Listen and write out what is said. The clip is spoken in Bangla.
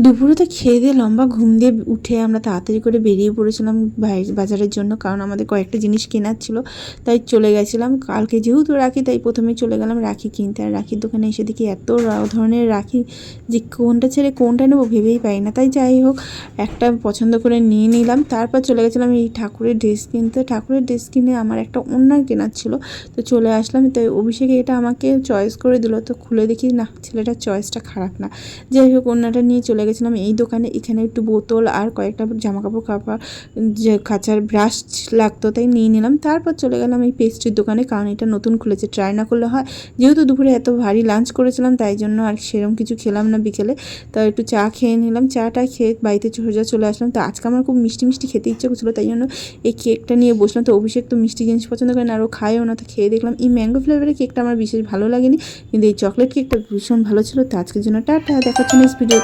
দুপুরে তো খেয়ে দিয়ে লম্বা ঘুম দিয়ে উঠে আমরা তাড়াতাড়ি করে বেরিয়ে পড়েছিলাম বাজারের জন্য, কারণ আমাদের কয়েকটা জিনিস কেনার ছিল। তাই চলে গেছিলাম, কালকে যেহেতু রাখি তাই প্রথমেই চলে গেলাম রাখি কিনতে। আর রাখির দোকানে এসে দেখি এত ধরনের রাখি যে কোনটা ছেড়ে কোনটা নেবো ভেবেই পাই না। তাই যাই হোক, একটা পছন্দ করে নিয়ে নিলাম। তারপর চলে গেছিলাম এই ঠাকুরের ড্রেস কিনতে। ঠাকুরের ড্রেস কিনে আমার একটা ওড়না কেনার ছিল, তো চলে আসলাম। তাই অভিষেক এটা আমাকে চয়েস করে দিল, তো খুলে দেখি না, ছেলেটার চয়েসটা খারাপ না। যাই হোক, ওড়নাটা নিয়ে চলে গেছিলাম এই দোকানে। এখানে একটু বোতল আর কয়েকটা জামাকাপড় যে কাচার ব্রাশ লাগতো, তাই নিয়ে নিলাম। তারপর চলে গেলাম এই পেস্ট্রির দোকানে, কারণ এটা নতুন খুলেছে, ট্রাই না করলে হয়। যেহেতু দুপুরে এত ভারী লাঞ্চ করেছিলাম তাই জন্য আর সেরকম কিছু খেলাম না বিকেলে, তাই একটু চা খেয়ে নিলাম। চাটা খেয়ে বাড়িতে সোজা চলে আসলাম। তো আজকে আমার খুব মিষ্টি মিষ্টি খেতে ইচ্ছে করছিলো, তাই জন্য এই কেকটা নিয়ে বসলাম। তো অভিষেক তো মিষ্টি জিনিস পছন্দ করেন, আরও খায়ও না, তো খেয়ে দেখলাম এই ম্যাঙ্গো ফ্লেভারের কেকটা আমার বিশেষ ভালো লাগেনি, কিন্তু এই চকলেট কেকটা ভীষণ ভালো ছিল। তো আজকের জন্য টাটা, দেখাচ্ছি নেক্সট ভিডিও।